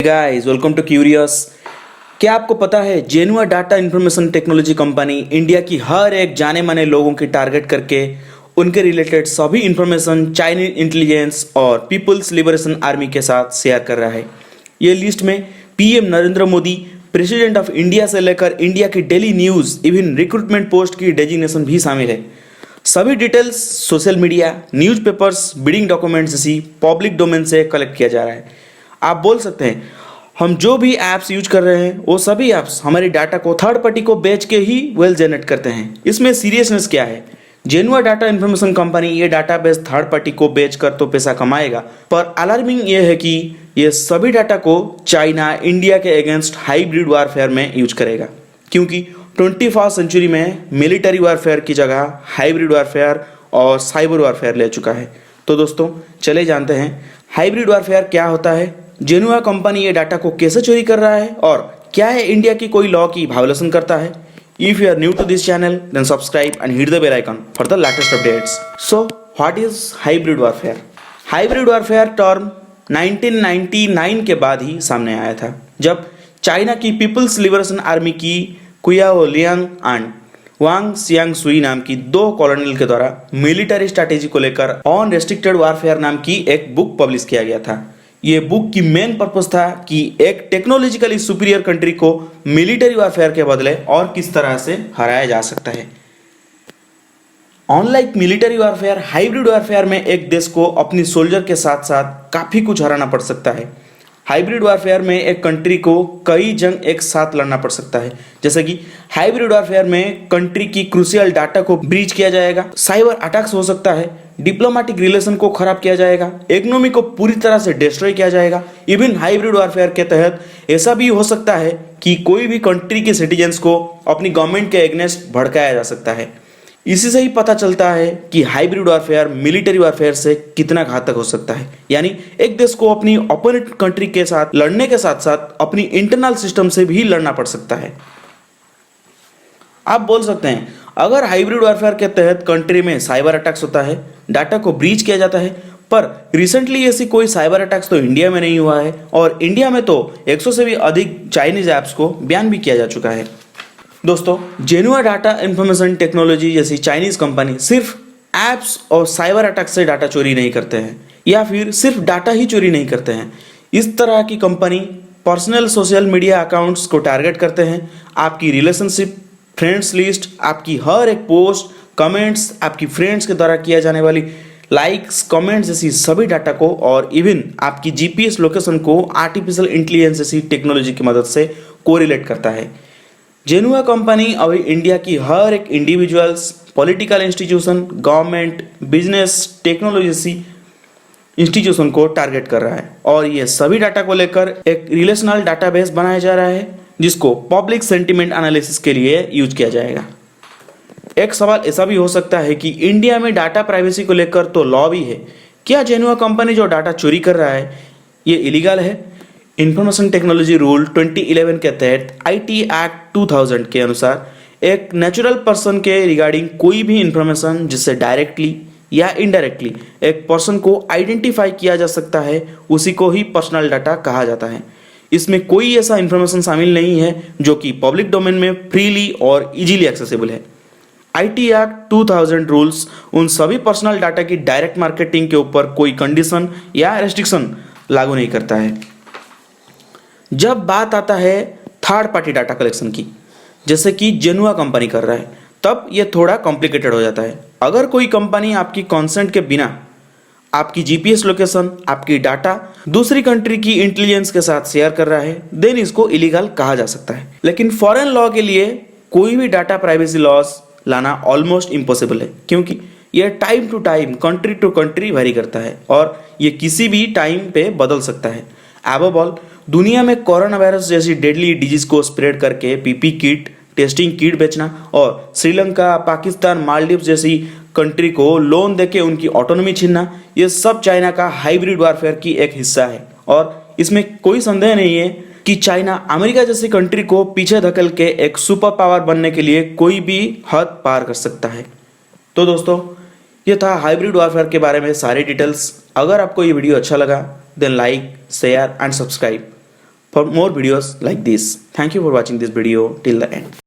Guys welcome to curious. क्या आपको पता है जेनुआ data information technology company India की हर एक जाने माने लोगों की टारगेट करके उनके रिलेटेड सभी इंफॉर्मेशन चाइनीज इंटेलिजेंस और पीपल्स लिबरेशन आर्मी के साथ शेयर कर रहा है। ये लिस्ट में PM Narendra Modi, president of India से लेकर इंडिया की daily news even recruitment post की डेजिग्नेशन भी शामिल है। सभी details social media, newspapers, bidding documents जैसी पब्लिक डोमेन से कलेक्ट किया जा रहा है। आप बोल सकते हैं हम जो भी ऐप्स यूज कर रहे हैं वो सभी ऐप्स हमारी डाटा को थर्ड पार्टी को बेच के ही वेल जनरेट करते हैं। इसमें सीरियसनेस क्या है? जेनुआ डाटा इंफॉर्मेशन कंपनी ये डाटाबेस थर्ड पार्टी को बेच कर तो पैसा कमाएगा, पर अलार्मिंग ये है कि ये सभी डाटा को चाइना इंडिया के अगेंस्ट हाइब्रिड वारफेयर में यूज करेगा, क्योंकि 21st सेंचुरी में मिलिट्री वारफेयर की जगह हाइब्रिड वारफेयर और साइबर वारफेयर ले चुका है। तो दोस्तों चले जानते हैं हाइब्रिड वारफेयर क्या होता है, जेनुआ कंपनी ये डाटा को कैसे चोरी कर रहा है और क्या है इंडिया की कोई लॉ की वायोलेशन करता है। If you are new to this channel then subscribe and hit the bell icon for the latest updates. So what is hybrid warfare? Hybrid warfare term 1999 के बाद ही सामने आया था, जब चाइना की पीपल्स लिबरेशन आर्मी की कुयाओ लियांग एंड वांग सियांग सुई नाम की दो कॉलोनियल के द्वारा मिलिट्री स्ट्रैटेजी को लेकर ऑन रेस्ट्रिक्टेड वारफेयर नाम की एक बुक पब्लिश किया गया था। ये बुक की मेन पर्पस था कि एक टेक्नोलॉजिकली सुपीरियर कंट्री को मिलिट्री वारफेयर के बदले और किस तरह से हराया जा सकता है। Unlike military warfare, hybrid warfare में एक देश को अपनी सोल्जर के साथ साथ काफी कुछ हराना पड़ सकता है। हाइब्रिड वारफेयर में एक कंट्री को कई जंग एक साथ लड़ना पड़ सकता है, जैसे कि हाइब्रिड वारफेयर में कंट्री की क्रूशियल डाटा को ब्रीच किया जाएगा, साइबर अटैक्स हो सकता है, डिप्लोमेटिक रिलेशन को खराब किया जाएगा, इकोनॉमी को पूरी तरह से डिस्ट्रॉय किया जाएगा। इवन हाइब्रिड वारफेयर के तहत ऐसा भी हो सकता है कि कोई भी कंट्री के सिटीजन्स को अपनी गवर्नमेंट के अगेंस्ट भड़काया जा सकता है। इसी से ही पता चलता है कि हाइब्रिड वारफेयर मिलिट्री वारफेयर से कितना घातक हो सकता है। यानी एक देश को अपनी ओपोनेंट कंट्री के साथ लड़ने के साथ साथ अपनी इंटरनल सिस्टम से भी लड़ना पड़ सकता है। आप बोल सकते हैं अगर हाइब्रिड वारफेयर के तहत कंट्री में साइबर अटैक्स होता है, डाटा को ब्रीच किया जाता है, पर रिसेंटली ऐसी कोई साइबर अटैक्स तो इंडिया में नहीं हुआ है और इंडिया में तो 100 से भी अधिक चाइनीज ऐप्स को बैन भी किया जा चुका है। दोस्तों जेनुआ डाटा इंफॉर्मेशन टेक्नोलॉजी जैसी चाइनीज कंपनी सिर्फ ऐप्स और साइबर अटैक से डाटा चोरी नहीं करते हैं या फिर सिर्फ डाटा ही चोरी नहीं करते हैं। इस तरह की company personal social media accounts को टारगेट करते हैं, आपकी रिलेशनशिप, फ्रेंड्स लिस्ट, आपकी हर एक पोस्ट, कमेंट्स, आपकी फ्रेंड्स के द्वारा किया जाने वाली लाइक्स, कमेंट्स जैसी सभी डाटा को और इवन आपकी जीपीएस लोकेशन को आर्टिफिशियल इंटेलिजेंस जैसी टेक्नोलॉजी की मदद से कोरिलेट करता है। जेनुआ कंपनी अभी इंडिया की हर एक individuals, political institution, government, business, technology institution को टारगेट कर रहा है और ये सभी डाटा को लेकर एक रिलेशनल डाटाबेस बनाया जा रहा है जिसको पब्लिक सेंटिमेंट एनालिसिस के लिए यूज किया जाएगा। एक सवाल ऐसा भी हो सकता है कि इंडिया में डाटा प्राइवेसी को लेकर तो लॉ भी है, क्या जेनुआ कंपनी जो डाटा चोरी कर रहा है ये इलीगल है? इंफॉर्मेशन टेक्नोलॉजी रूल 2011 के तहत आईटी एक्ट 2000 के अनुसार एक नेचुरल पर्सन के रिगार्डिंग कोई भी इंफॉर्मेशन जिससे डायरेक्टली या इनडायरेक्टली एक पर्सन को आइडेंटिफाई किया जा सकता है उसी को ही पर्सनल डाटा कहा जाता है। इसमें कोई ऐसा इंफॉर्मेशन शामिल नहीं है जो कि पब्लिक डोमेन में फ्रीली और इजीली एक्सेसिबल है। आईटी एक्ट 2000 रूल्स उन सभी पर्सनल डाटा की डायरेक्ट मार्केटिंग के ऊपर कोई कंडीशन या रेस्ट्रिक्शन लागू नहीं करता है। जब बात आता है थर्ड पार्टी डाटा कलेक्शन की, जैसे कि जेनुआ कंपनी कर रहा है, तब यह थोड़ा कॉम्प्लिकेटेड हो जाता है। अगर कोई कंपनी आपकी कंसेंट के बिना आपकी जीपीएस लोकेशन, आपकी डाटा दूसरी कंट्री की इंटेलिजेंस के साथ शेयर कर रहा है, देन इसको इलीगल कहा जा सकता है। लेकिन फॉरेन लॉ के लिए कोई भी डाटा प्राइवेसी लॉस लाना ऑलमोस्ट इम्पॉसिबल है, क्योंकि यह time to time, country to country vary करता है और यह किसी भी टाइम पे बदल सकता है। एबव ऑल, दुनिया में कोरोना वायरस जैसी डेडली डिजीज को स्प्रेड करके पीपी किट, टेस्टिंग किट बेचना और श्रीलंका, पाकिस्तान, मालदीव जैसी कंट्री को लोन देके उनकी ऑटोनॉमी छीनना, ये सब चाइना का हाइब्रिड वारफेयर की एक हिस्सा है और इसमें कोई संदेह नहीं है कि चाइना अमेरिका जैसी कंट्री को पीछे धकेल के एक सुपर पावर बनने के लिए कोई भी हद पार कर सकता है। तो दोस्तों ये था हाइब्रिड वारफेयर के बारे में सारी डिटेल्स। अगर आपको ये वीडियो अच्छा लगा then like, share and subscribe. for more videos like this. Thank you for watching this video till the end.